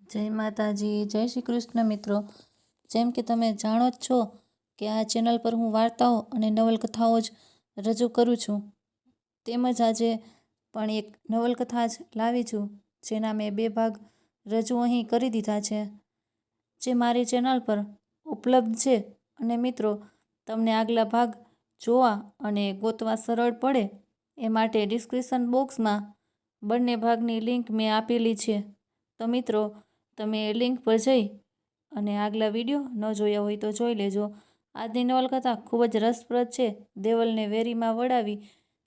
જય માતાજી, જય શ્રી કૃષ્ણ મિત્રો। જેમ કે તમે જાણો જ છો કે આ ચેનલ પર હું વાર્તાઓ અને નવલકથાઓ જ રજૂ કરું છું। તેમજ આજે પણ એક નવલકથા જ લાવી છું, જેના મેં 2 ભાગ રજૂ અહીં કરી દીધા છે, જે મારી ચેનલ પર ઉપલબ્ધ છે। અને મિત્રો, તમને આગલા ભાગ જોવા અને ગોતવા સરળ પડે એ માટે ડિસ્ક્રિપ્શન બોક્સમાં બંને ભાગની લિંક મેં આપેલી છે। તો મિત્રો, તમે લિંક પર જઈ અને આગલા વિડીયો ન જોયા હોય તો જોઈ લેજો। આજની નવલકથા ખૂબ જ રસપ્રદ છે, દેવલને વેરીમાં વળાવી।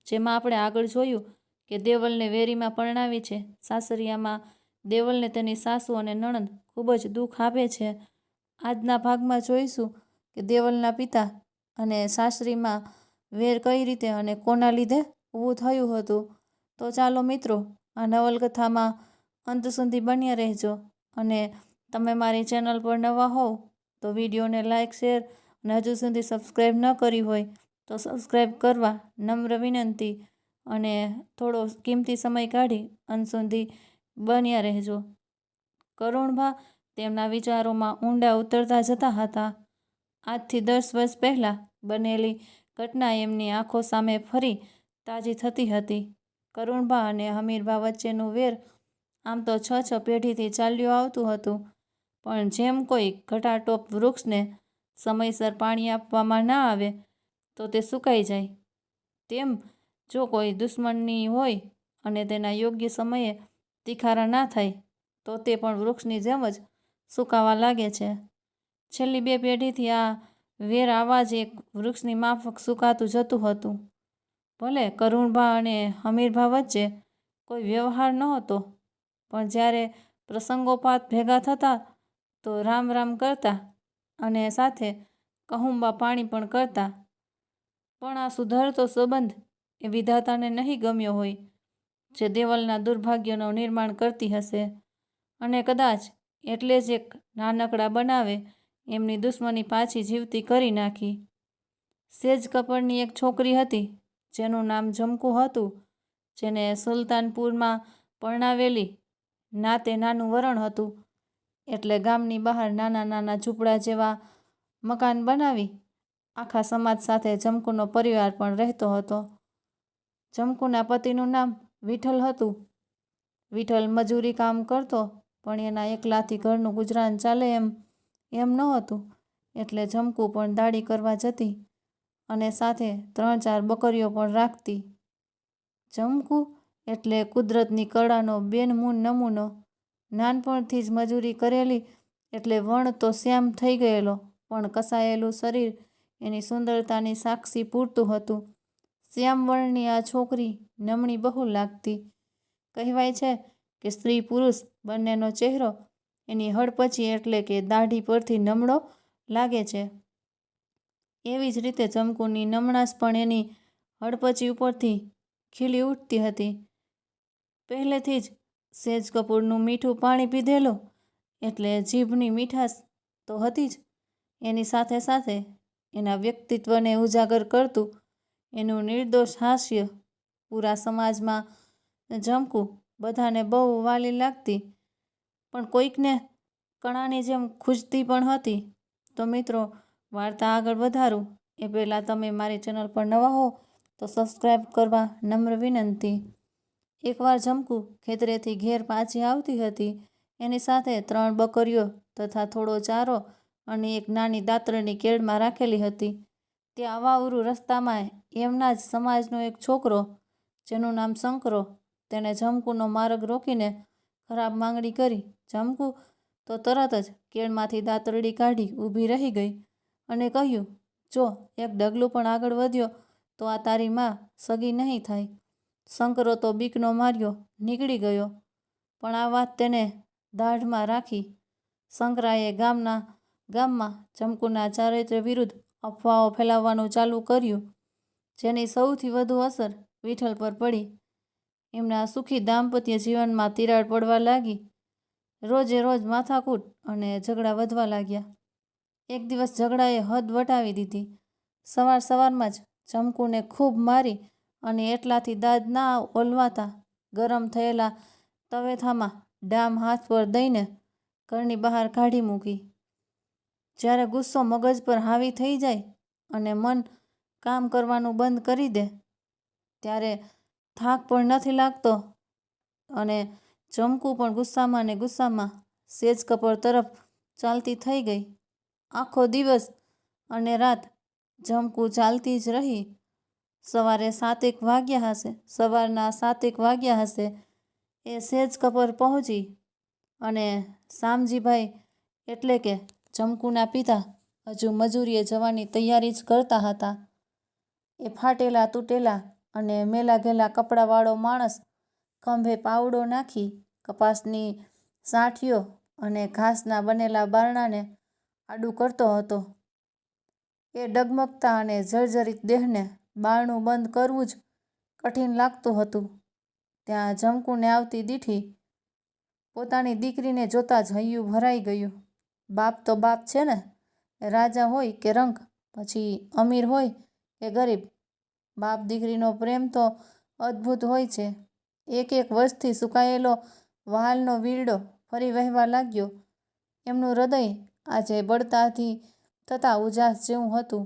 જેમાં આપણે આગળ જોયું કે દેવલને વેરીમાં પરણાવી છે। સાસરિયામાં દેવલને તેની સાસુ અને નણંદ ખૂબ જ દુઃખ આપે છે। આજના ભાગમાં જોઈશું કે દેવલના પિતા અને સાસરીમાં વેર કઈ રીતે અને કોના લીધે ઊભું થયું હતું। તો ચાલો મિત્રો, આ નવલકથામાં અંત સુધી બન્યા રહેજો। અને તમે મારી ચેનલ પર નવા હોવ તો વિડીયોને લાઇક, શેર અને હજુ સુધી સબસ્ક્રાઈબ ન કરી હોય તો સબસ્ક્રાઈબ કરવા નમ્ર વિનંતી। અને થોડો કિંમતી સમય કાઢી અંત સુધી બન્યા રહેજો। કરુણભા તેમના વિચારોમાં ઊંડા ઉતરતા જતા હતા। આજથી 10 વર્ષ પહેલાં બનેલી ઘટના એમની આંખો સામે ફરી તાજી થતી હતી। કરુણભા અને હમીરભા વચ્ચેનું વેર આમ તો 6 પેઢીથી ચાલ્યું આવતું હતું, પણ જેમ કોઈ ઘટાટોપ વૃક્ષને સમયસર પાણી આપવામાં ના આવે તો તે સુકાઈ જાય, તેમ જો કોઈ દુશ્મની હોય અને તેના યોગ્ય સમયે તિખારા ના થાય તો તે પણ વૃક્ષની જેમ જ સુકાવા લાગે છે। છેલ્લી 2 પેઢીથી આ વેર આવા જ એક વૃક્ષની માફક સુકાતું જતું હતું। ભલે કરુણભા અને હમીરભા વચ્ચે કોઈ વ્યવહાર નહોતો, પણ જ્યારે પ્રસંગોપાત ભેગા થતા તો રામ રામ કરતા અને સાથે કહુંબા પાણી પણ કરતા। પણ આ સુધરતો સંબંધ એ વિધાતાને નહીં ગમ્યો હોય, જે દેવલના દુર્ભાગ્યનું નિર્માણ કરતી હશે, અને કદાચ એટલે જ એક નાનકડા બનાવે એમની દુશ્મની પાછી જીવતી કરી નાખી। સેજ કપડની એક છોકરી હતી, જેનું નામ જમકુ હતું, જેને સુલતાનપુરમાં પરણાવેલી। નાતે નાનું વરણ હતું, એટલે ગામની બહાર નાના નાના ઝૂંપડા જેવા મકાન બનાવી આખા સમાજ સાથે જમકુનો પરિવાર પણ રહેતો હતો। જમકુના પતિનું નામ વિઠ્ઠલ હતું। વિઠ્ઠલ મજૂરી કામ કરતો, પણ એના એકલાથી ઘરનું ગુજરાન ચાલે એમ નહોતું, એટલે જમકુ પણ દાડી કરવા જતી અને સાથે 3-4 બકરીઓ પણ રાખતી। જમકુ એટલે કુદરતની કળાનો બેનમૂન નમૂનો। નાનપણથી જ મજૂરી કરેલી એટલે વણ તો શ્યામ થઈ ગયેલો, પણ કસાયેલું શરીર એની સુંદરતાની સાક્ષી પૂરતું હતું। શ્યામ વર્ણની આ છોકરી નમણી બહુ લાગતી। કહેવાય છે કે સ્ત્રી પુરુષ બંનેનો ચહેરો એની હડપચી એટલે કે દાઢી પરથી નમણો લાગે છે। એવી જ રીતે જમકુની નમણાશ પણ એની હડપચી ઉપરથી ખીલી ઉઠતી હતી। પહેલેથી જ સેજ કપૂરનું મીઠું પાણી પીધેલું એટલે જીભની મીઠાશ તો હતી જ, એની સાથે સાથે એના વ્યક્તિત્વને ઉજાગર કરતું એનું નિર્દોષ હાસ્ય પૂરા સમાજમાં જમકુ બધાને બહુ વાલી લાગતી, પણ કોઈકને કણાની જેમ ખૂંચતી પણ હતી। તો મિત્રો, વાર્તા આગળ વધારું એ પહેલાં તમે મારી ચેનલ પર નવા હો તો સબસ્ક્રાઈબ કરવા નમ્ર વિનંતી। એકવાર જમકુ ખેતરેથી ઘેર પાછી આવતી હતી। એની સાથે 3 બકરીઓ તથા થોડો ચારો અને એક નાની દાતરણી કેળમાં રાખેલી હતી। ત્યાં અવાવરું રસ્તામાં એમના જ સમાજનો એક છોકરો, જેનું નામ શંકરો, તેણે જમકુનો માર્ગ રોકીને ખરાબ માંગણી કરી। જમકુ તો તરત જ કેળમાંથી દાતરડી કાઢી ઊભી રહી ગઈ અને કહ્યું, જો એક ડગલું પણ આગળ વધ્યો તો આ તારી માં સગી નહીં થાય। શંકરો તો બીકનો માર્યો નીકળી ગયો, પણ આ વાત તેને દાઢમાં રાખી। શંકરાએ ગામમાં જમકુના ચારિત્ર્ય વિરુદ્ધ અફવાઓ ફેલાવવાનું ચાલુ કર્યું, જેની સૌથી વધુ અસર વિઠ્ઠલ પર પડી। એમના સુખી દાંપત્ય જીવનમાં તિરાડ પડવા લાગી। રોજે રોજ માથાકૂટ અને ઝઘડા વધવા લાગ્યા। એક દિવસ ઝઘડાએ હદ વટાવી દીધી। સવારમાં જ જમકુને ખૂબ મારી અને એટલાથી દાદ ના ઓલવાતા ગરમ થયેલા તવેથામાં ડામ હાથ પર દઈને ઘરની બહાર કાઢી મૂકી. જ્યારે ગુસ્સો મગજ પર હાવી થઈ જાય અને મન કામ કરવાનું બંધ કરી દે ત્યારે થાક પણ નથી લાગતો અને ચમકુ પણ ગુસ્સામાં ને ગુસ્સામાં સેજ કપડ તરફ ચાલતી થઈ ગઈ. આખો દિવસ અને રાત ચમકુ ચાલતી જ રહી. સવારના 7 વાગ્યા હશે એ સેજ કપર પહોંચી અને શામજીભાઈ એટલે કે ચમકુના પિતા હજુ મજૂરીએ જવાની તૈયારી જ કરતા હતા. એ ફાટેલા તૂટેલા અને મેલા ઘેલા કપડાવાળો માણસ ખંભે પાવડો નાખી કપાસની સાઠીઓ અને ઘાસના બનેલા બારણાને આડું કરતો હતો. એ ડગમગતા અને જર્જરિત દેહને બારણું બંધ કરવું જ કઠિન લાગતું હતું. ત્યાં ચમકુને આવતી દીઠી પોતાની દીકરીને જોતાં જ હૈયું ભરાઈ ગયું. બાપ તો બાપ છે ને, રાજા હોય કે રંક, પછી અમીર હોય કે ગરીબ, બાપ દીકરીનો પ્રેમ તો અદ્ભુત હોય છે. એક વર્ષથી સુકાયેલો વહાલનો વીરડો ફરી વહેવા લાગ્યો. એમનું હૃદય આજે બળતાથી થતાં ઉજાસ જેવું હતું.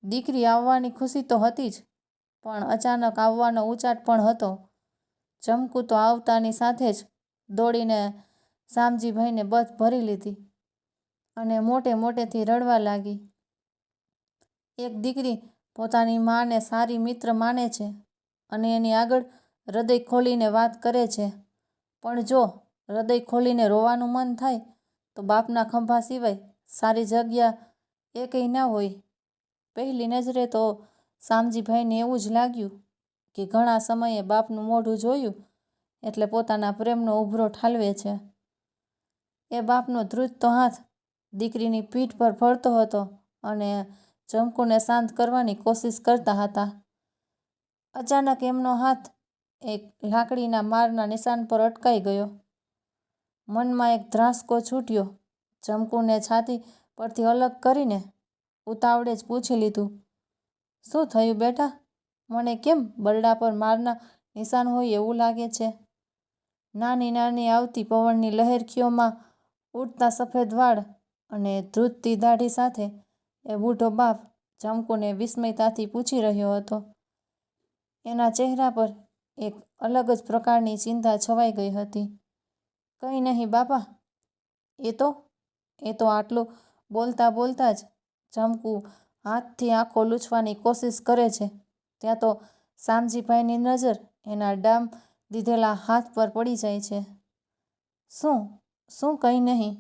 દીકરી આવવાની ખુશી તો હતી જ, પણ અચાનક આવવાનો ઉચાટ પણ હતો. ચમકુ તો આવતાની સાથે જ દોડીને શામજીભાઈને બથ ભરી લીધી અને મોટેથી રડવા લાગી. એક દીકરી પોતાની માને સારી મિત્ર માને છે અને એની આગળ હૃદય ખોલીને વાત કરે છે. પણ જો હૃદય ખોલીને રોવાનું મન થાય તો બાપના ખંભા સિવાય સારી જગ્યા એકેય ના હોય. પહેલી નજરે તો શામજીભાઈને એવું જ લાગ્યું કે ઘણા સમયે બાપનું મોઢું જોયું એટલે પોતાના પ્રેમનો ઉભરો ઠાલવે છે. એ બાપનો ધ્રુજતો હાથ દીકરીની પીઠ પર ફરતો હતો અને ચમકુને શાંત કરવાની કોશિશ કરતા હતા. અચાનક એમનો હાથ એક લાકડીના મારના નિશાન પર અટકાઈ ગયો. મનમાં એક ધ્રાસકો છૂટ્યો. ચમકુને છાતી પરથી અલગ કરીને ઉતાવળે જ પૂછી લીધું, શું થયું બેટા? મને કેમ બરડા પર મારના નિશાન હોય એવું લાગે છે? નાની આવતી પવનની લહેરખીઓમાં ઉડતા સફેદ વાળ અને ધ્રુજતી દાઢી સાથે એ બૂઢો બાપ ચમકુને વિસ્મયતાથી પૂછી રહ્યો હતો. એના ચહેરા પર એક અલગ જ પ્રકારની ચિંતા છવાઈ ગઈ હતી. કંઈ નહીં બાપા, એ તો આટલું બોલતા જ ચમકુ હાથથી આંખો લૂછવાની કોશિશ કરે છે ત્યાં તો શામજીભાઈની નજર એના ડામ દીધેલા હાથ પર પડી જાય છે. શું કંઈ નહીં,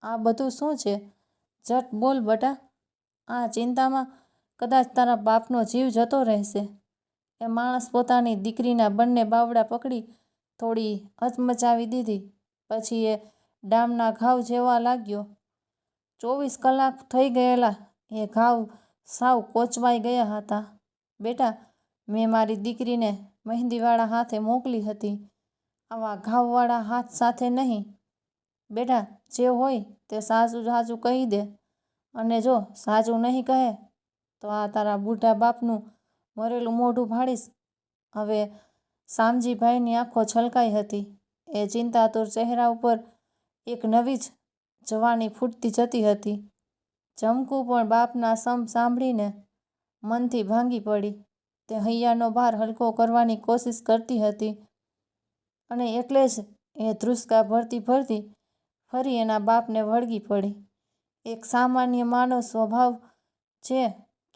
આ બધું શું છે? ઝટ બોલ બટા. આ ચિંતામાં કદાચ તારા બાપનો જીવ જતો રહેશે. એ માણસ પોતાની દીકરીના બંને બાવડા પકડી થોડી હચમચાવી દીધી. પછી એ ડામના ઘાવ જેવા લાગ્યો. 24 કલાક થઈ ગયેલા એ ઘાવ સાવ કોચવાઈ ગયા હતા. બેટા, મેં મારી દીકરીને મહેંદીવાળા હાથે મોકલી હતી, આવા ઘાવવાળા હાથ સાથે નહીં. બેટા, જે હોય તે સાચું કહી દે, અને જો સાચું નહીં કહે તો આ તારા બુઢા બાપનું મરેલું મોઢું ફાડીશ. હવે શામજીભાઈની આંખો છલકાઈ હતી. એ ચિંતાતુર ચહેરા ઉપર એક નવી જ જવાની ફૂટતી જતી હતી. ચમકુ પણ બાપના સમ સાંભળીને મનથી ભાંગી પડી. તે હૈયાનો ભાર હલકો કરવાની કોશિશ કરતી હતી અને એટલે જ એ ધ્રુસકા ભરતી ફરી એના બાપને વળગી પડી. એક સામાન્ય માનવ સ્વભાવ છે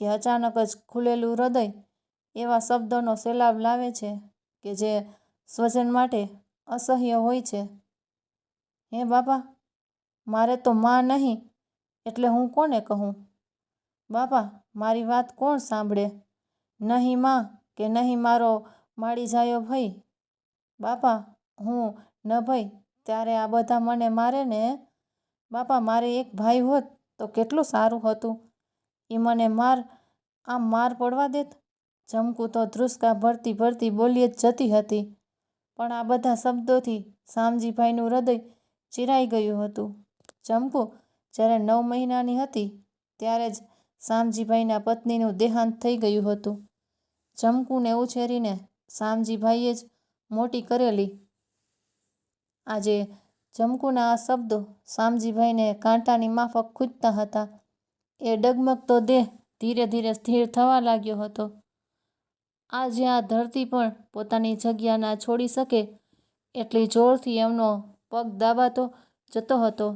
કે અચાનક જ ખુલેલું હૃદય એવા શબ્દોનો સેલાબ લાવે છે કે જે સ્વજન માટે અસહ્ય હોય છે. હે બાપા, મારે તો માં નહીં એટલે હું કોને કહું? બાપા, મારી વાત કોણ સાંભળે? નહીં માં કે નહીં મારો માળી જાયો ભઈ. બાપા, હું ન ભઈ ત્યારે આ બધા મને મારે ને? બાપા, મારે એક ભાઈ હોત તો કેટલું સારું હતું. ઈ મને માર પડવા દેત. ચમકુ તો ધ્રુસકા ભરતી બોલી જ જતી હતી, પણ આ બધા શબ્દોથી શામજીભાઈનું હૃદય ચીરાઈ ગયું હતું. ચમકુ જ્યારે 9 મહિનાની હતી ત્યારે જ શામજીભાઈના પત્નીનું દેહાંત થઈ ગયું હતું. ચમકુને ઉછેરીને શામજીભાઈએ જ મોટી કરેલી. આજે જમકુના આ શબ્દો શામજીભાઈને કાંટાની માફક ખૂંચતા હતા. એ ડગમગતો દેહ ધીરે ધીરે સ્થિર થવા લાગ્યો હતો. આજે આ ધરતી પણ પોતાની જગ્યા ના છોડી શકે એટલી જોરથી એમનો પગ દાબાતો જતો હતો.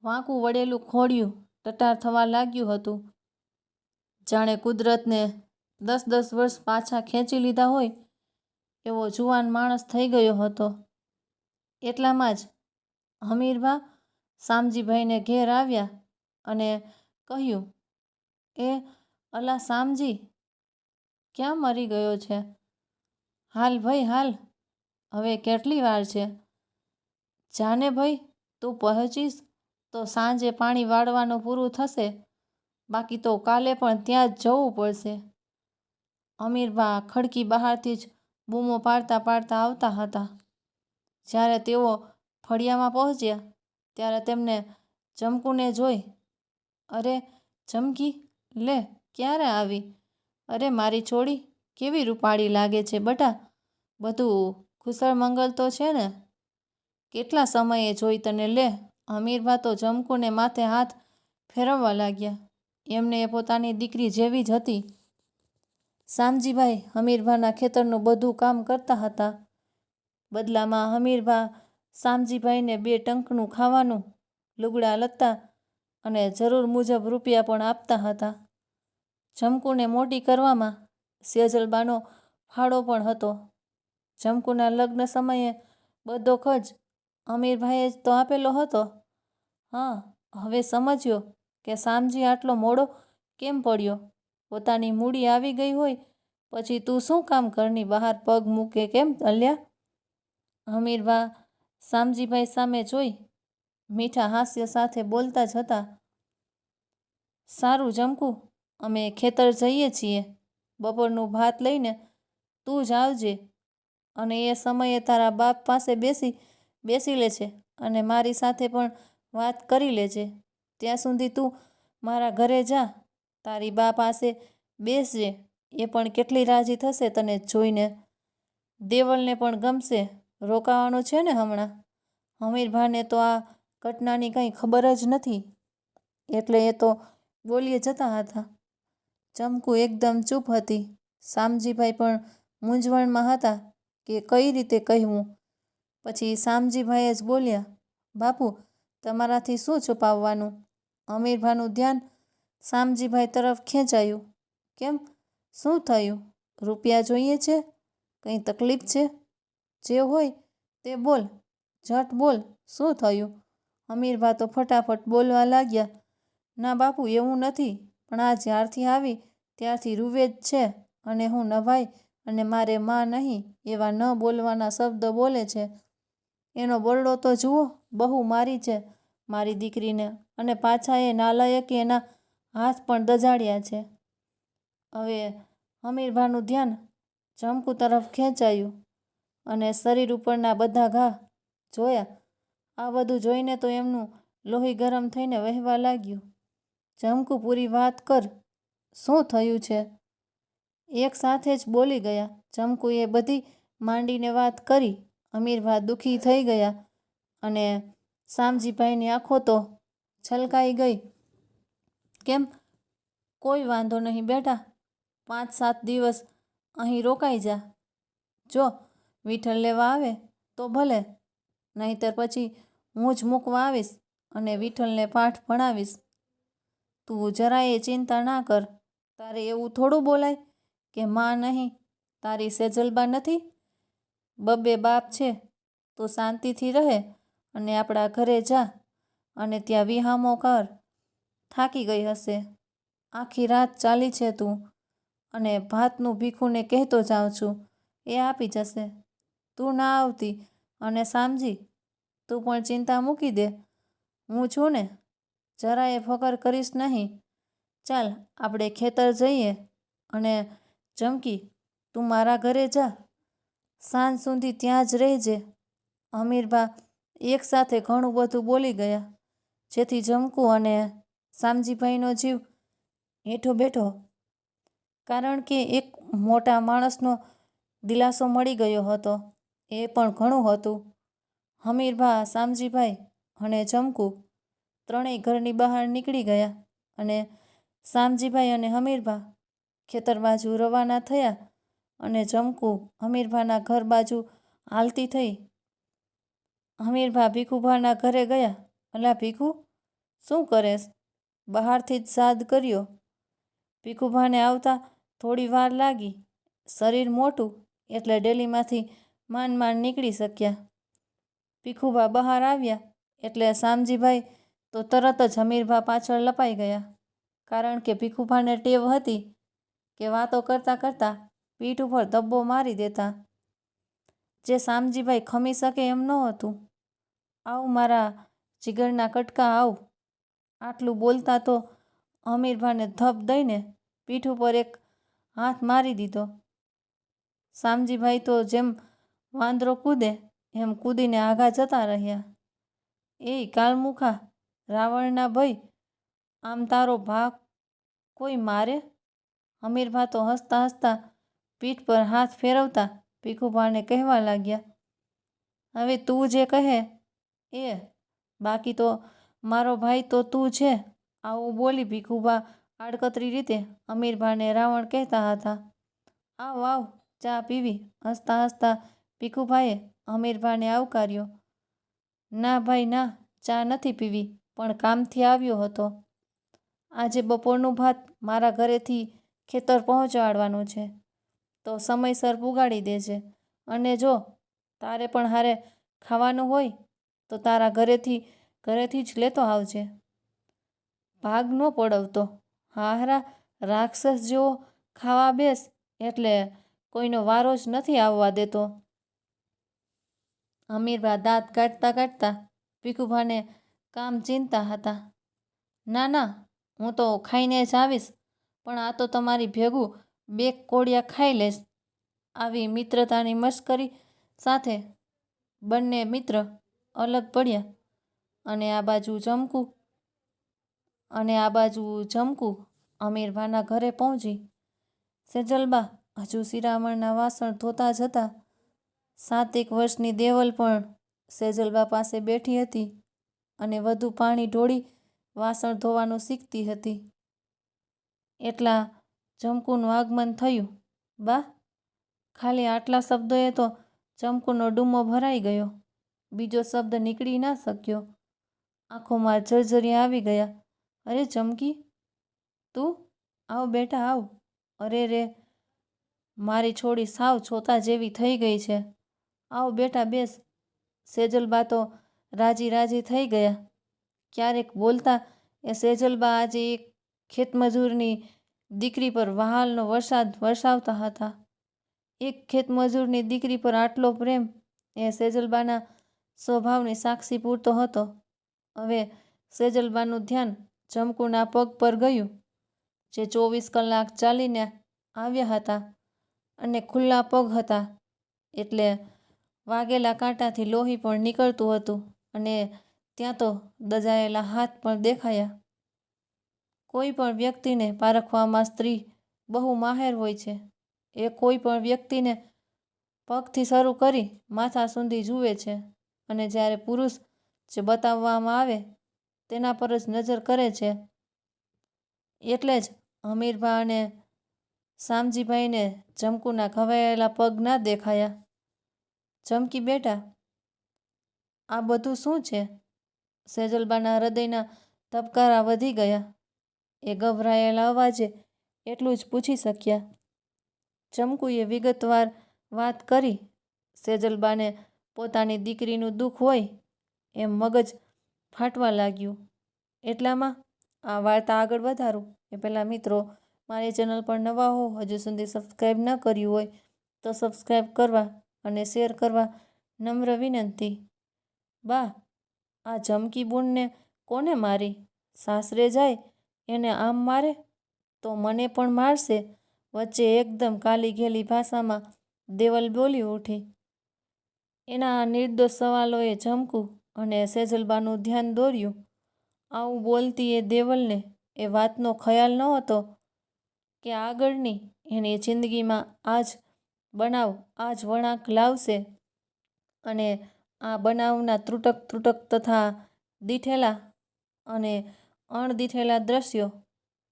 વાંકું વળેલું ખોડિયું ટટાર થવા લાગ્યું હતું. જાણે કુદરતને 10-10 વર્ષ પાછા ખેંચી લીધા હોય એવો જુવાન માણસ થઈ ગયો હતો. એટલામાં જ હમીરભા શામજીભાઈને ઘેર આવ્યા અને કહ્યું, એ અલા શામજી, ક્યાં મરી ગયો છે? હાલ ભાઈ હાલ, હવે કેટલી વાર છે? જાને ભાઈ, તું પહોંચીશ તો સાંજે પાણી વાળવાનું પૂરું થશે, બાકી તો કાલે પણ ત્યાં જ જવું પડશે. હમીરભા ખડકી બહારથી જ બૂમો પાડતા પાડતા આવતા હતા. જ્યારે તેઓ ફળિયામાં પહોંચ્યા ત્યારે તેમને જમકુને જોઈ, અરે જમકી, લે ક્યારે આવી? અરે મારી છોડી, કેવી રૂપાળી લાગે છે બટા, બધું કુશળ મંગલ તો છે ને? કેટલા સમયે જોઈ તને, લે. હમીરભા તો જમકુને માથે હાથ ફેરવવા લાગ્યા. એમને એ પોતાની દીકરી જેવી જ હતી. શામજીભાઈ હમીરભાના ખેતરનું બધું કામ કરતા હતા. બદલામાં હમીરભા શામજીભાઈને 2 ટંકનું ખાવાનું, લુગડા લત્તા અને જરૂર મુજબ રૂપિયા પણ આપતા હતા. જમકુને મોટી કરવામાં સેજલબાનો ફાળો પણ હતો. જમકુના લગ્ન સમયે બધો ખર્ચ હમીરભાઈએ જ તો આપેલો હતો. હા, હવે સમજ્યો કે શામજી આટલો મોડો કેમ પડ્યો. પોતાની મૂડી આવી ગઈ હોય પછી તું શું કામ ઘરની બહાર પગ મૂકે કેમ અલ્યા? હમીરભા શામજીભાઈ સામે જોઈ મીઠા હાસ્ય સાથે બોલતા જ હતા. સારું જમકુ, અમે ખેતર જઈએ છીએ. બપોરનું ભાત લઈને તું જ આવજે અને એ સમયે તારા બાપ પાસે બેસી લેજે અને મારી સાથે પણ વાત કરી લેજે. ત્યાં સુધી તું મારા ઘરે જા, તારી બા પાસે બેસજે. એ પણ કેટલી રાજી થશે તને જોઈને. દેવલને પણ ગમશે. રોકાવાનું છે ને હમણાં? હમીરભાને તો આ ઘટનાની કંઈ ખબર જ નથી, એટલે એ તો બોલીએ જતા હતા. જમકુ એકદમ ચૂપ હતી. શામજીભાઈ પણ મૂંઝવણમાં હતા કે કઈ રીતે કહેવું. પછી શામજીભાઈ જ બોલ્યા, બાપુ, તમારાથી શું છુપાવવાનું? હમીરભાનું ધ્યાન શામજીભાઈ તરફ ખેંચાયું. કેમ, શું થયું? રૂપિયા જોઈએ છે? કંઈ તકલીફ છે? જે હોય તે બોલ, ઝટ બોલ, શું થયું? હમીરભા તો ફટાફટ બોલવા લાગ્યા. ના બાપુ, એવું નથી, પણ આ જ્યારથી આવી ત્યારથી રૂવે જ છે અને હું નભાઈ અને મારે માં નહીં એવા ન બોલવાના શબ્દ બોલે છે. એનો બરડો તો જુઓ, બહુ મારી છે મારી દીકરીને, અને પાછા એ નાલાયકે એના હાથ પણ દજાડ્યા છે. હવે હમીરભાનું ધ્યાન જમકુ તરફ ખેંચાયું અને શરીર ઉપરના બધા ઘા જોયા. આ બધું જોઈને તો એમનું લોહી ગરમ થઈને વહેવા લાગ્યું. જમકુ, પૂરી વાત કર, શું થયું છે? એક સાથે જ બોલી ગયા. જમકુએ બધી માંડીને વાત કરી. હમીરભા દુઃખી થઈ ગયા અને શામજીભાઈની આંખો તો છલકાઈ ગઈ. કેમ, કોઈ વાંધો નહીં બેટા, 5-7 દિવસ અહીં રોકાઈ જા. જો વિઠ્ઠલ લેવા આવે તો ભલે, નહીંતર પછી હું જ મૂકવા આવીશ અને વિઠ્ઠલને પાઠ ભણાવીશ. તું જરાયે ચિંતા ના કર. તારે એવું થોડું બોલાય કે માં નહીં, તારી સેજલબા નથી? 2 બાપ છે. તું શાંતિથી રહે અને આપણા ઘરે જા અને ત્યાં વિહામો કર. થાકી ગઈ હશે, આખી રાત ચાલી છે તું, અને ભાતનું ભીખુને કહેતો જાઉં છું, એ આપી જશે. તું ના આવતી. અને શામજી, તું પણ ચિંતા મૂકી દે, હું છું ને, જરાયે ફકર કરીશ નહીં. ચાલ આપણે ખેતર જઈએ. અને જમકી, તું મારા ઘરે જા, સાંજ સુધી ત્યાં જ રહેજે. હમીરભા એક સાથે ઘણું બધું બોલી ગયા, જેથી જમકુ અને શામજીભાઈનો જીવ હેઠો બેઠો, કારણ કે એક મોટા માણસનો દિલાસો મળી ગયો હતો. એ પણ ઘણું હતું. હમીરભા, શામજીભાઈ અને જમકુ ત્રણેય ઘરની બહાર નીકળી ગયા અને શામજીભાઈ અને હમીરભા ખેતર બાજુ રવાના થયા અને જમકુ હમીરભાના ઘર બાજુ હાલતી થઈ. હમીરભા ભીખુભાના ઘરે ગયા. અલા ભીખુ, શું કરેશ? બહારથી જ સાદ કર્યો. ભીખુભાને આવતા થોડી વાર લાગી. શરીર મોટું એટલે ડેલીમાંથી માંડ માંડ નીકળી શક્યા. ભીખુભા બહાર આવ્યા એટલે શામજીભાઈ તો તરત જ હમીરભા પાછળ લપાઈ ગયા. કારણ કે ભીખુભાને ટેવ હતી કે વાતો કરતાં કરતાં પીઠ ઉપર ધબ્બો મારી દેતા, જે શામજીભાઈ ખમી શકે એમ નહોતું. આવ મારા જીગરના કટકા, આવ. આટલું બોલતા તો હમીરભાને ધબ દઈને પીઠ ઉપર એક હાથ મારી દીધો. શામજીભાઈ તો જેમ વાંદરો કૂદે એમ કૂદીને આઘા જતા રહ્યા. એ કાળમુખા, રાવણના ભય, આમ તારો ભા કોઈ મારે? હમીરભા તો હસતા હસતા પીઠ પર હાથ ફેરવતા ભીખુભાને કહેવા લાગ્યા, હવે તું જે કહે એ, બાકી તો મારો ભાઈ તો તું છે. આવું બોલી ભીખુભા આડકતરી રીતે હમીરભાને રાવણ કહેતા હતા. આવ આવ, ચા પીવી. હસતા હસતા ભીખુભાઈએ હમીરભાને આવકાર્યો. ના ભાઈ ના, ચા નથી પીવી, પણ કામથી આવ્યો હતો. આજે બપોરનું ભાત મારા ઘરેથી ખેતર પહોંચાડવાનું છે, તો સમયસર પુગાડી દેજે. અને જો તારે પણ હારે ખાવાનું હોય તો તારા ઘરેથી જ લેતો આવજે. ભાગ ન પડવતો. હાહરા, રાક્ષસ જેવો ખાવા બેસ એટલે કોઈનો વારો જ નથી આવવા દેતો. હમીરભા દાંત કાઢતા કાઢતા ભીખુભાને કામ ચીંધતા હતા. ના ના, હું તો ખાઈને જ આવીશ, પણ આ તો તમારી ભેગું 2 કોડિયા ખાઈ લઈશ. આવી મિત્રતાની મશ્કરી સાથે બંને મિત્ર અલગ પડ્યા. અને આ બાજુ જમકુ હમીરભાના ઘરે પહોંચી. સેજલબા હજુ શિરામણના વાસણ ધોતા જ હતા. 7 વર્ષની દેવલ પણ સેજલબા પાસે બેઠી હતી અને વધુ પાણી ઢોળી વાસણ ધોવાનું શીખતી હતી. એટલા જમકુનું આગમન થયું. બા! ખાલી આટલા શબ્દોએ તો જમકુનો ડૂમો ભરાઈ ગયો. બીજો શબ્દ નીકળી ના શક્યો. આંખોમાં જળજળિયા આવી ગયા. અરે જમકી, તું? આવ બેટા આવ. અરે રે, મારી છોડી સાવ છોતા જેવી થઈ ગઈ છે. આવ બેટા બેસ. સેજલબા તો રાજી રાજી થઈ ગયા. ક્યારેક બોલતા એ સેજલબા આજે એક ખેતમજૂરની દીકરી પર વહાલનો વરસાદ વરસાવતા હતા. એક ખેતમજૂરની દીકરી પર આટલો પ્રેમ એ સેજલબાના સ્વભાવની સાક્ષી પૂરતો હતો. હવે સેજલબાનું ધ્યાન જમકુના પગ પર ગયું, જે 24 કલાક ચાલીને આવ્યા હતા અને ખુલ્લા પગ હતા, એટલે વાગેલા કાંટાથી લોહી પણ નીકળતું હતું અને ત્યાં તો દજાયેલા હાથ પણ દેખાયા. કોઈ પણ વ્યક્તિને પારખવામાં સ્ત્રી બહુ માહેર હોય છે. એ કોઈ પણ વ્યક્તિને પગથી શરૂ કરી માથા સુધી જુએ છે અને જ્યારે પુરુષ જે બતાવવામાં આવે તેના પર જ નજર કરે છે. એટલે જ હમીરભા અને શામજીભાઈને જમકુના ઘવાયેલા પગ ના દેખાયા. જમકી બેટા, આ બધું શું છે? સેજલબાના હૃદયના ધબકારા વધી ગયા. એ ગભરાયેલા અવાજે એટલું જ પૂછી શક્યા. જમકુએ વિગતવાર વાત કરી. સેજલબાને પોતાની દીકરીનું દુઃખ હોય એમ મગજ ફાટવા લાગ્યું. એટલામાં આ વાર્તા આગળ વધારું એ પહેલાં મિત્રો, મારી ચેનલ પર નવા હો, હજુ સુધી સબસ્ક્રાઈબ ન કર્યું હોય તો સબસ્ક્રાઈબ કરવા અને શેર કરવા નમ્ર વિનંતી. બા, આ જમકી બૂનને કોને મારી? સાસરે જાય એને આમ મારે તો મને પણ મારશે. વચ્ચે એકદમ કાલી ઘેલી ભાષામાં દેવલ બોલી ઉઠી. એના આ નિર્દોષ સવાલોએ જમકુ અને સેજલબાનું ધ્યાન દોર્યું. આવું બોલતી એ દેવલને એ વાતનો ખ્યાલ નહોતો કે આગળની એની જિંદગીમાં આ જ બનાવ આ જ વળાંક લાવશે અને આ બનાવના ત્રુટક ત્રુટક તથા દીઠેલા અને અણદીઠેલા દ્રશ્યો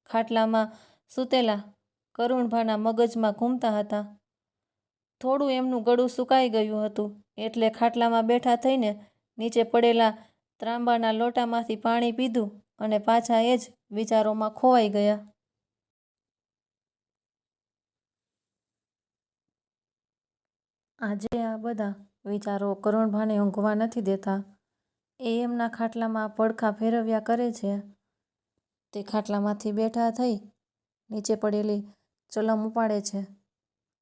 ખાટલામાં સૂતેલા કરુણભાના મગજમાં ઘૂમતા હતા. થોડું એમનું ગળું સુકાઈ ગયું હતું એટલે ખાટલામાં બેઠા થઈને નીચે પડેલા ત્રાંબાના લોટામાંથી પાણી પીધું અને પાછા એ જ વિચારોમાં ખોવાઈ ગયા. આજે આ બધા વિચારો કરુણભાને ઊંઘવા નથી દેતા. એ એમના ખાટલામાં પડખા ફેરવ્યા કરે છે. તે ખાટલામાંથી બેઠા થઈ નીચે પડેલી ચલમ ઉપાડે છે,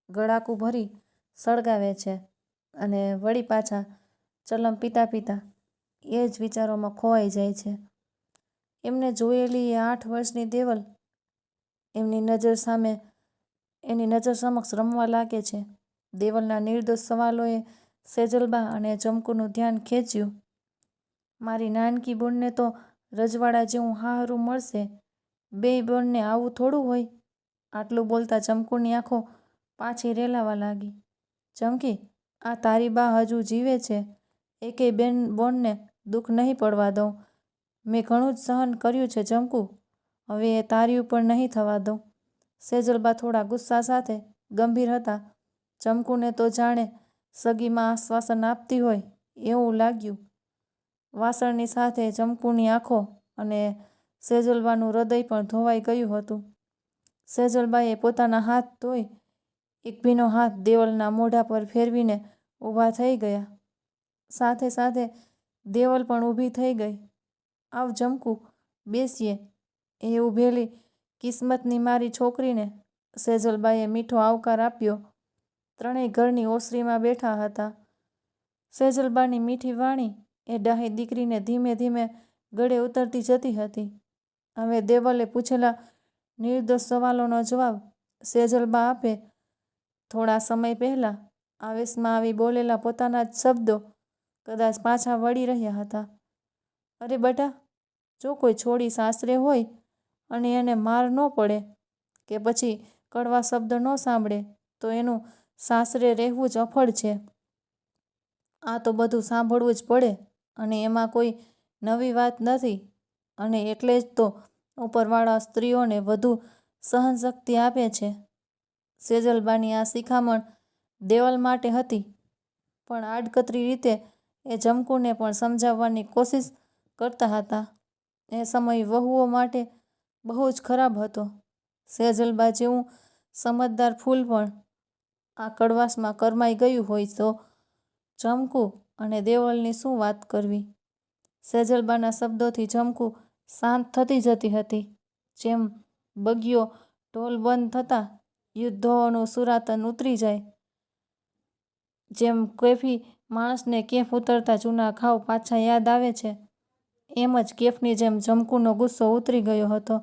ગળાકું ભરી સળગાવે છે અને વળી પાછા ચલમ પીતા પીતા એ જ વિચારોમાં ખોવાઈ જાય છે. એમને જોયેલી એ 8 વર્ષની દેવલ એની નજર સમક્ષ રમવા લાગે છે. દેવલના નિર્દોષ સવાલોએ સેજલબા અને ચમકુનું ધ્યાન ખેંચ્યું. મારી નાનકી બોનને તો રજવાડા જેવું હારું મળશે, બેય બોનને આવું થોડું હોય. આટલું બોલતા ચમકુની આંખો પાછી રેલાવા લાગી. ચમકી, આ તારી બા હજુ જીવે છે. એકેય બોનને દુઃખ નહીં પડવા દઉં. મેં ઘણું જ સહન કર્યું છે ચમકુ, હવે એ તારી ઉપર નહીં થવા દઉં. સેજલબા થોડા ગુસ્સા સાથે ગંભીર હતા. ચમકુને તો જાણે સગીમાં આશ્વાસન આપતી હોય એવું લાગ્યું. વાસણની સાથે ચમકુની આંખો અને સેજલબાનું હૃદય પણ ધોવાઈ ગયું હતું. સેજલબાએ પોતાના હાથ ધોઈ એક ભીનો હાથ દેવલના મોઢા પર ફેરવીને ઊભા થઈ ગયા. સાથે સાથે દેવલ પણ ઊભી થઈ ગઈ. આવ ચમકુ, બેસીએ. એ ઊભેલી કિસ્મતની મારી છોકરીને સેજલબાએ મીઠો આવકાર આપ્યો. ત્રણેય ઘરની ઓસરીમાં બેઠા હતા. સેજલબાની મીઠી વાણી એ ડાહી દીકરીને ધીમે ધીમે ગળે ઉતરતી જતી હતી. હવે દેવલે પૂછેલા નિર્દોષ સવાલોનો જવાબ સેજલબા આપે. થોડા સમય પહેલાં આવેશમાં આવી બોલેલા પોતાના જ શબ્દો કદાચ પાછા વળી રહ્યા હતા. અરે બટા, જો કોઈ છોડી સાસરે હોય અને એને માર ન પડે કે પછી કડવા શબ્દ ન સાંભળે તો એનું સાસરે રહેવું જ અફળ છે. આ તો બધું સાંભળવું જ પડે અને એમાં કોઈ નવી વાત નથી. અને એટલે જ તો ઉપરવાળા સ્ત્રીઓને વધુ સહનશક્તિ આપે છે. સેજલબાની આ શિખામણ દેવલ માટે હતી, પણ આડકતરી રીતે એ ચમકુને પણ સમજાવવાની કોશિશ કરતા હતા. એ સમય વહુઓ માટે બહુ જ ખરાબ હતો. સેજલબા જેવું સમજદાર ફૂલ પણ આ કડવાશમાં કરમાઈ ગયું હોય તો ચમકુ અને દેવલની શું વાત કરવી. સેજલબાના શબ્દોથી ચમકુ શાંત થતી જતી હતી. જેમ બગીયો ઢોલ બંધ થતાં યુદ્ધોનું સુરાતન ઉતરી જાય, જેમ કેફી માણસને કેફ ઉતરતા જૂના ઘાવ પાછા યાદ આવે છે, એમ જ કેફની જેમ ચમકુનો ગુસ્સો ઉતરી ગયો હતો.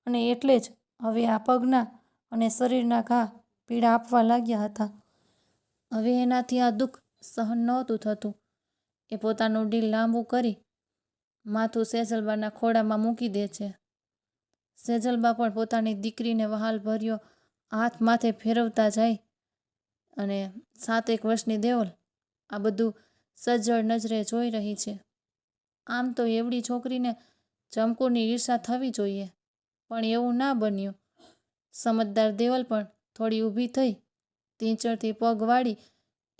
અને એટલે જ હવે આ પગના અને શરીરના ઘા પીડા આપવા લાગ્યા હતા. હવે એનાથી આ દુઃખ સહન નહોતું થતું. એ પોતાનું ડીલ લાંબુ કરી માથું સેજલબાના ખોળામાં મૂકી દે છે. સેજલબા પણ પોતાની દીકરીને વહાલ ભર્યો હાથ માથે ફેરવતા જાય અને 7 વર્ષની દેવલ આ બધું સજ્જડ નજરે જોઈ રહી છે. આમ તો એવડી છોકરીને ચમકુની ઈર્ષા થવી જોઈએ, પણ એવું ના બન્યું. સમજદાર દેવલ પણ થોડી ઊભી થઈ તીંચળથી પગ વાળી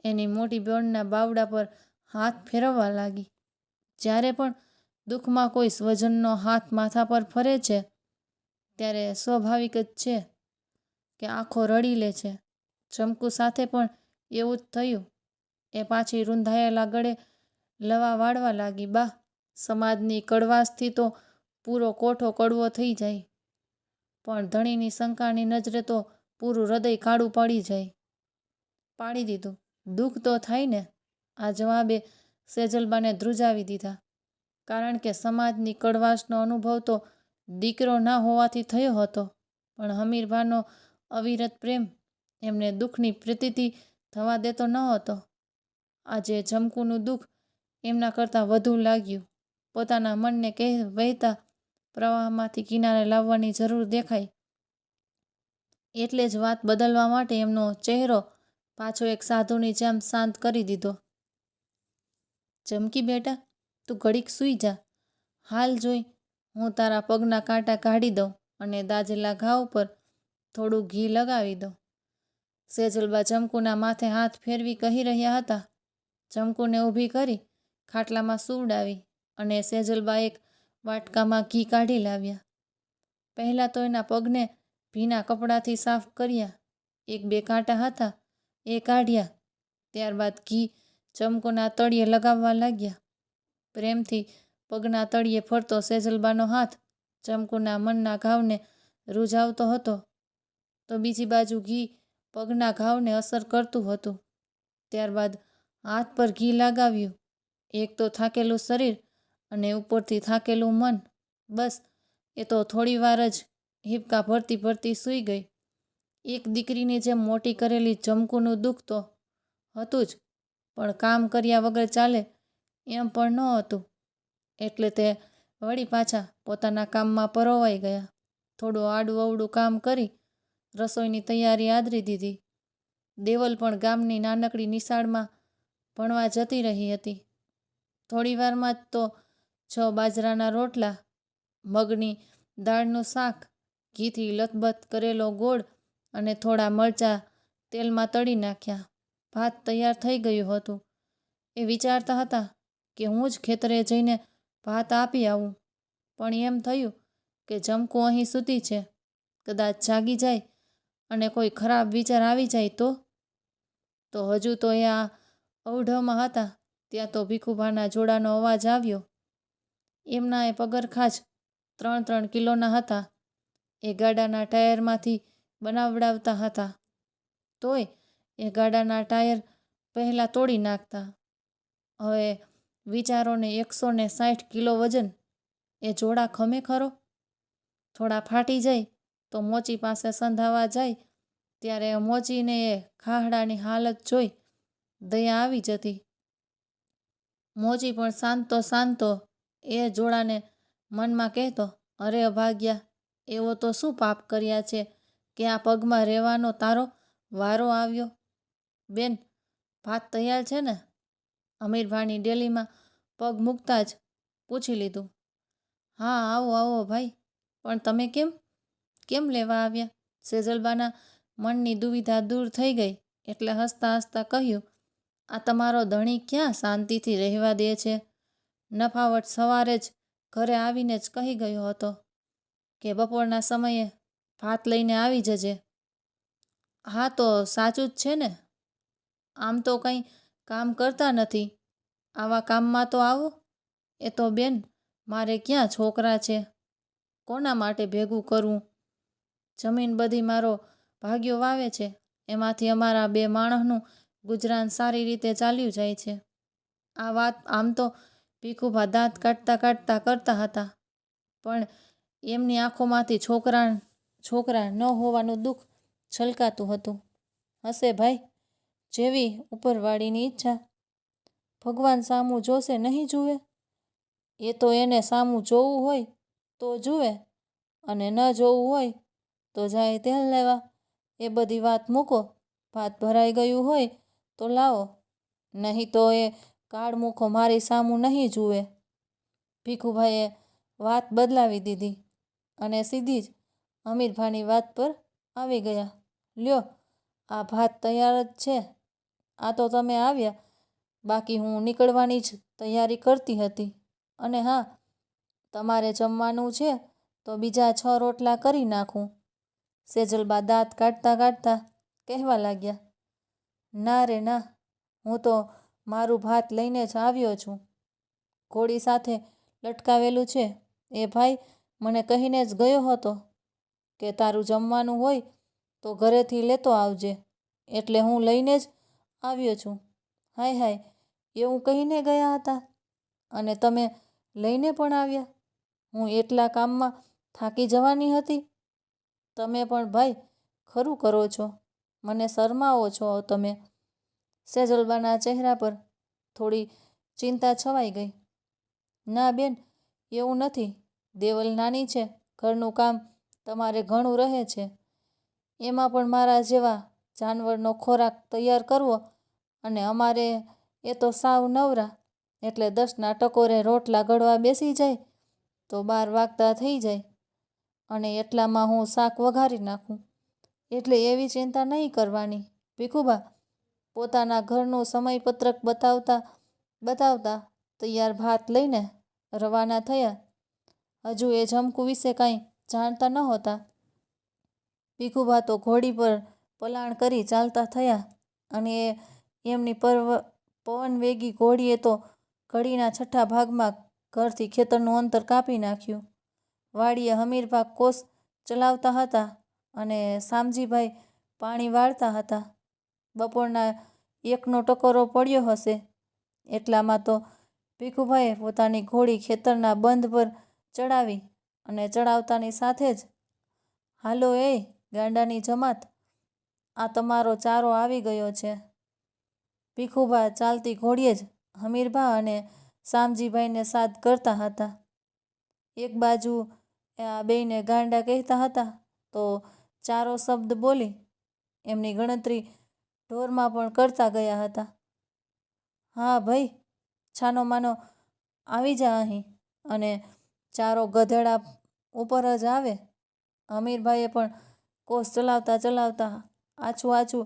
એની મોટી બેનના બાવડા પર હાથ ફેરવવા લાગી. જ્યારે પણ દુઃખમાં કોઈ સ્વજનનો હાથ માથા પર ફરે છે ત્યારે સ્વાભાવિક જ છે કે આંખો રડી લે છે. ચમકુ સાથે પણ એવું જ થયું. એ પાછી રૂંધાયેલા ગળે લવા વાળવા લાગી. બા, સમાજની કડવાશથી તો પૂરો કોઠો કડવો થઈ જાય, પણ ધણીની શંકાની નજરે તો પૂરું હૃદય કાળું પડી જાય. પાડી દીધું. દુઃખ તો થાય ને. આ જવાબે સેજલબાને ધ્રુજાવી દીધા. કારણ કે સમાજની કડવાશનો અનુભવ તો દીકરો ના હોવાથી થયો હતો, પણ હમીરભાનો અવિરત પ્રેમ એમને દુઃખની પ્રતીતિ થવા દેતો ન હતો. આજે ચમકુનું દુઃખ એમના કરતાં વધુ લાગ્યું. પોતાના મનને વહેતા પ્રવાહમાંથી કિનારે લાવવાની જરૂર દેખાઈ. એટલે જ વાત બદલવા માટે એમનો ચહેરો પાછો એક સાધુની જેમ શાંત કરી દીધો. ચમકી બેટા, તું ઘડીક સૂઈ જા. હાલ જોઈ, હું તારા પગના કાંટા કાઢી દઉં અને દાઝેલા ઘા ઉપર થોડું ઘી લગાવી દઉં. સેજલબા ચમકુના માથે હાથ ફેરવી કહી રહ્યા હતા. ચમકુને ઊભી કરી ખાટલામાં સુવડાવી અને સેજલબા એક વાટકામાં ઘી કાઢી લાવ્યા. પહેલાં તો એના પગને ભીના કપડાથી સાફ કર્યા. એક બે કાંટા હતા એ કાઢ્યા. ત્યારબાદ ઘી ચમકુના તળિયે લગાવવા લાગ્યા. પ્રેમથી પગના તળિયે ફરતો સેજલબાનો હાથ ચમકુના મનના ઘાવને રૂઝાવતો હતો, તો બીજી બાજુ ઘી પગના ઘાવને અસર કરતું હતું. ત્યારબાદ હાથ પર ઘી લગાવ્યું. એક તો થાકેલું શરીર અને ઉપરથી થાકેલું મન. બસ એ તો થોડી વાર જ હિબકા ભરતી ભરતી સૂઈ ગઈ. એક દીકરીની જેમ મોટી કરેલી ચમકુનું દુઃખ તો હતું જ, પણ કામ કર્યા વગર ચાલે એમ પણ ન હતું. એટલે તે વળી પાછા પોતાના કામમાં પરોવાઈ ગયા. થોડું આડું અવડું કામ કરી રસોઈની તૈયારી આદરી દીધી. દેવલ પણ ગામની નાનકડી નિશાળમાં ભણવા જતી રહી હતી. થોડી વારમાં જ તો 6 બાજરાના રોટલા, મગની દાળનું શાક, ઘીથી લથબથ કરેલો ગોળ અને થોડા મરચાં તેલમાં તળી નાખ્યા. ભાત તૈયાર થઈ ગયું હતું. એ વિચારતા હતા કે હું જ ખેતરે જઈને ભાત આપી આવું, પણ એમ થયું કે ચમકુ અહીં સૂતી છે, કદાચ જાગી જાય અને કોઈ ખરાબ વિચાર આવી જાય તો હજુ તો એ આ અવઢવમાં હતા ત્યાં તો ભીખુભાના જોડાનો અવાજ આવ્યો. એમના એ પગરખા જ 3-3 કિલોના હતા. એ ગાડાના ટાયરમાંથી બનાવડાવતા હતા. તોય એ ગાડાના ટાયર પહેલાં તોડી નાખતા. હવે વિચારોને 160 કિલો વજન, એ જોડા ખમે ખરો? થોડા ફાટી જાય તો મોચી પાસે સંધાવા જાય ત્યારે મોચીને એ ખાહડાની હાલત જોઈ દયા આવી જતી. મોચી પણ શાંતો એ જોડાને મનમાં કહેતો, અરે અભાગ્યા, એવો તો શું પાપ કર્યા છે કે આ પગમાં રહેવાનો તારો વારો આવ્યો? બેન, ભાત તૈયાર છે ને? અમીરભાની ડેલીમાં પગ મૂકતા જ પૂછી લીધું. હા, આવો ભાઈ, પણ તમે કેમ લેવા આવ્યા? સેજલબાના મનની દુવિધા દૂર થઈ ગઈ એટલે હસતા હસતા કહ્યું, આ તમારો ધણી ક્યાં શાંતિથી રહેવા દે છે? નફાવટ સવારે જ ઘરે આવીને જ કહી ગયો હતો કે બપોરના સમયે ભાત લઈને આવી જજે. હા, તો સાચું જ છે ને? આમ તો કંઈ કામ કરતા નથી, આવા કામમાં તો આવો. એ તો બેન, મારે ક્યાં છોકરા છે, કોના માટે ભેગું કરવું? જમીન બધી મારો ભાગ્યો વાવે છે, એમાંથી અમારા 2 માણસનું ગુજરાન સારી રીતે ચાલ્યું જાય છે. આ વાત આમ તો ભીખુભા દાંત કાઢતા કરતા હતા, પણ એમની આંખોમાંથી છોકરા ન હોવાનું દુઃખ છલકાતું હતું. હશે ભાઈ, જેવી ઉપરવાળીની ઈચ્છા. ભગવાન સામું જોશે નહીં જુએ? એ તો એને સામું જોવું હોય તો જુએ, અને ન જોવું હોય તો જાય તેલ લેવા. એ બધી વાત મૂકો. ભાત ભરાઈ ગયું હોય તો લાવો, નહીં તો એ કાળમુખો મારી સામું નહીં જુએ. ભીખુભાઈએ વાત બદલાવી દીધી અને સીધી જ અમીરભાની વાત પર આવી ગયા. લ્યો, આ ભાત તૈયાર જ છે. આ તો તમે આવ્યા, બાકી હું નીકળવાની જ તૈયારી કરતી હતી. અને હા, તમારે જમવાનું છે તો બીજા 6 રોટલા કરી નાખું. સેજલબા દાંત કાઢતા કહેવા લાગ્યા. ના રે ના, હું તો મારું ભાત લઈને જ આવ્યો છું. ઘોડી સાથે લટકાવેલું છે એ ભાઈ મને કહીને જ ગયો હતો કે તારું જમવાનું હોય તો ઘરેથી લેતો આવજે, એટલે હું લઈને જ આવ્યો છું. હાય, એવું કહીને ગયા હતા અને તમે લઈને પણ આવ્યા? હું એટલા કામમાં થાકી જવાની હતી? તમે પણ ભાઈ ખરું કરો છો, મને શરમાવો છો તમે. સેજલબાના ચહેરા પર થોડી ચિંતા છવાઈ ગઈ. ના બેન, એવું નથી. દેવલ નાની છે, ઘરનું કામ તમારે ઘણું રહે છે. એમાં પણ મારા જેવા જાનવરનો ખોરાક તૈયાર કરવો, અને અમારે એ તો સાવ નવરા. એટલે 10ના ટકોરે રોટલા ઘડવા બેસી જાય તો 12 વાગતા થઈ જાય અને એટલામાં હું શાક વઘારી નાખું. એટલે એવી ચિંતા નહીં કરવાની. ભીખુબા પોતાના ઘરનું સમયપત્રક બતાવતા તૈયાર ભાત લઈને રવાના થયા. હજુ એ જમકુ વિશે કાંઈ જાણતા નહોતા. ભીખુબા તો ઘોડી પર પલાણ કરી ચાલતા થયા અને એમની પવનવેગી ઘોડીએ તો ઘડીના છઠ્ઠા ભાગમાં ઘરથી ખેતરનું અંતર કાપી નાખ્યું. વાડીએ હમીરભા કોસ ચલાવતા હતા અને શામજીભાઈ પાણી વાળતા હતા. બપોરના 1નો ટકોરો પડ્યો હશે એટલામાં તો ભીખુભાઈએ પોતાની ઘોડી ખેતરના બંધ પર ચડાવી અને ચડાવતાની સાથે જ, હાલો એ ગાંડાની જમાત, આ તમારો ચારો આવી ગયો છે. ભીખુભા ચાલતી ઘોડીએ જ હમીરભા અને શામજીભાઈને સાદ કરતા હતા. એક બાજુ આ બેયને ગાંડા કહેતા હતા તો ચારો શબ્દ બોલી એમની ગણતરી ઢોરમાં પણ કરતા ગયા હતા. હા ભાઈ, છાનો માનો આવી જા અહીં અને ચારો ગધેડા ઉપર જ આવે. હમીરભાઈએ પણ કોસ ચલાવતા આછું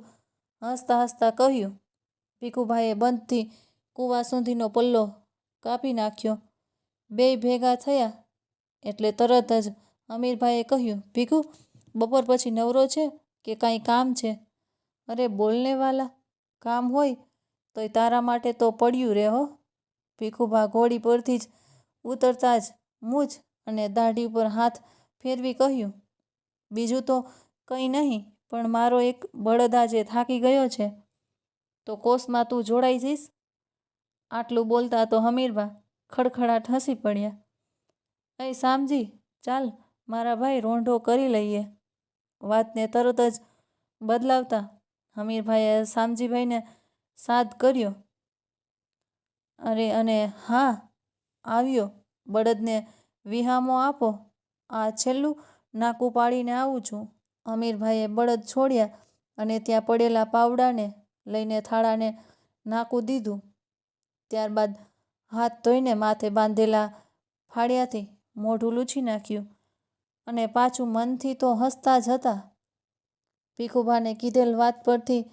હસતા કહ્યું. ભીખુભાઈએ બંધથી કૂવા સુધીનો પલ્લો કાપી નાખ્યો. બેય ભેગા થયા એટલે તરત જ હમીરભાઈએ કહ્યું, ભીખુ, બપોર પછી નવરો છે કે કાંઈ કામ છે? અરે બોલને વાલા, કામ હોય તોય તારા માટે તો પડ્યું રે હો. ભીખુભા ઘોડી પરથી જ ઉતરતા જ મૂછ અને દાઢી ઉપર હાથ ફેરવી કહ્યું, બીજું તો કંઈ નહીં, પણ મારો એક બળદ આજે થાકી ગયો છે તો કોસમાં તું જોડાઈ જઈશ? આટલું બોલતા તો હમીરભા ખડખડાટ હસી પડ્યા. એ શામજી, ચાલ મારા ભાઈ, રોંઢો કરી લઈએ. વાતને તરત જ બદલાવતા હમીરભાઈએ શામજીભાઈને સાદ કર્યો. અરે અને હા, આવ્યો, બળદને વિહામો આપો, આ છેલ્લું નાકું પાડીને આવું છું. હમીરભાઈએ બળદ છોડ્યા અને ત્યાં પડેલા પાવડાને લઈને થાળાને નાકું દીધું. ત્યારબાદ હાથ ધોઈને માથે બાંધેલા ફાળિયાથી મોઢું લૂછી નાખ્યું અને પાછું મનથી તો હસતા જ હતા. ભીખુભાને કીધેલ વાત પરથી,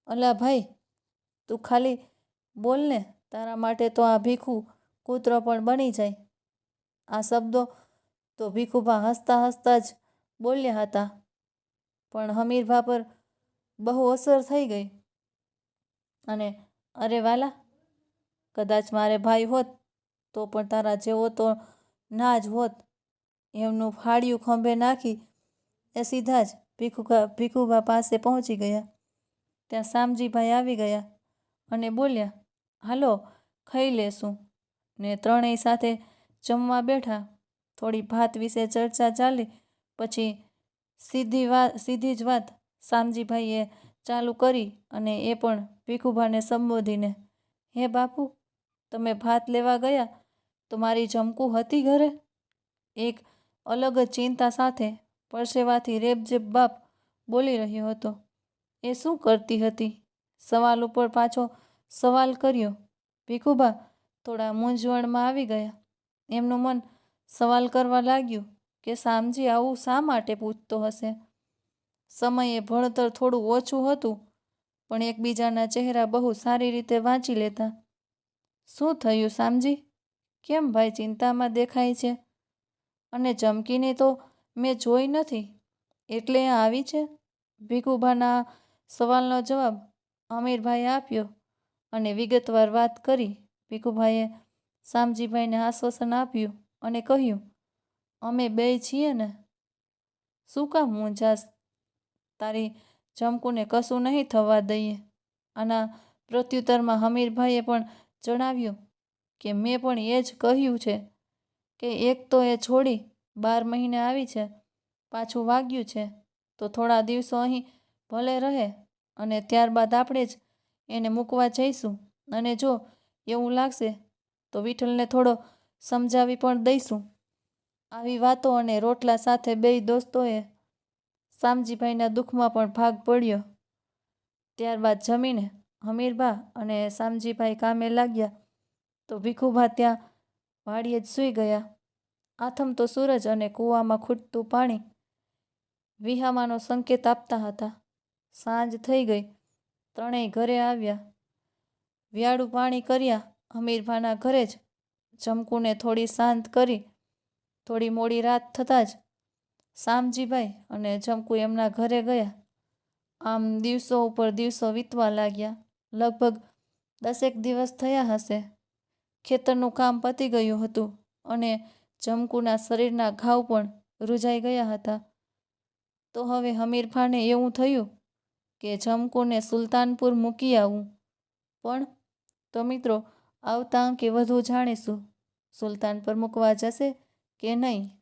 અલા ભાઈ, તું ખાલી બોલને, તારા માટે તો આ ભીખુ કૂતરો પણ બની જાય. આ શબ્દો તો ભીખુભા હસતા જ બોલ્યા હતા, પણ હમીરભા પર બહુ અસર થઈ ગઈ અને અરે વાલા, કદાચ મારે ભાઈ હોત તો પણ તારા જેવો તો ના જ હોત. એમનું ફાળિયું ખંભે નાખી એ સીધા જ ભીખુભા પાસે પહોંચી ગયા. ત્યાં શામજીભાઈ આવી ગયા અને બોલ્યા, હાલો ખાઈ લેશું. ને ત્રણેય સાથે જમવા બેઠા. થોડી ભાત વિશે ચર્ચા ચાલી પછી સીધી જ વાત શામજીભાઈએ ચાલુ કરી અને એ પણ ભીખુભાને સંબોધીને, હે બાપુ, તમે ભાત લેવા ગયા તો મારી જમકુ હતી ઘરે? એક અલગ જ ચિંતા સાથે પરસેવાથી રેબઝેબ બાપ બોલી રહ્યો હતો. એ શું કરતી હતી? સવાલ ઉપર પાછો સવાલ કર્યો. ભીખુભા થોડા મૂંઝવણમાં આવી ગયા. એમનું મન સવાલ કરવા લાગ્યું કે શામજી આવું શા માટે પૂછતો હશે? સમયે ભણતર થોડું ઓછું હતું પણ એકબીજાના ચહેરા બહુ સારી રીતે વાંચી લેતા. શું થયું શામજી? કેમ ભાઈ ચિંતામાં દેખાય છે? અને ચમકીને તો મેં જોઈ નથી એટલે આવી છે? ભીખુભાના સવાલનો જવાબ હમીરભાઈએ આપ્યો અને વિગતવાર વાત કરી. ભીખુભાઈએ શામજીભાઈને આશ્વાસન આપ્યું અને કહ્યું, અમે બેય છીએ ને. શું કામ મૂંઝાશ? તારી જમકુને કશું નહીં થવા દઈએ. આના પ્રત્યુત્તરમાં હમીરભાઈએ પણ જણાવ્યું કે મેં પણ એ જ કહ્યું છે કે એક તો એ છોડી 12 મહિને આવી છે, પાછું વાગ્યું છે તો થોડા દિવસો અહીં ભલે રહે અને ત્યારબાદ આપણે જ એને મૂકવા જઈશું અને જો એવું લાગશે તો વિઠ્ઠલને થોડો સમજાવી પણ દઈશું. આવી વાતો અને રોટલા સાથે બેય દોસ્તોએ શામજીભાઈના દુઃખમાં પણ ભાગ પડ્યો. ત્યારબાદ જમીને હમીરભા અને શામજીભાઈ કામે લાગ્યા તો ભીખુભા ત્યાં વાડીએ જ સૂઈ ગયા. આથમતો સૂરજ અને કૂવામાં ખૂટતું પાણી વિહામાનો સંકેત આપતા હતા. સાંજ થઈ ગઈ. ત્રણેય ઘરે આવ્યા. વ્યાળું પાણી કર્યા. હમીરભાના ઘરે જ જમકુને થોડી શાંત કરી. થોડી મોડી રાત થતાં જ શામજીભાઈ અને જમકુ એમના ઘરે ગયા. આમ દિવસો ઉપર દિવસો વીતવા લાગ્યા. લગભગ 10 દિવસ થયા હશે. ખેતરનું કામ પતી ગયું હતું અને જમકુના શરીરના ઘાવ પણ રૂઝાઈ ગયા હતા. તો હવે હમીરભાને એવું થયું કે જમકુને સુલતાનપુર મૂકી આવું. પણ તો મિત્રો, આવતા અંકે વધુ જાણીશું સુલતાન પર મૂકવા જશે કે નહીં.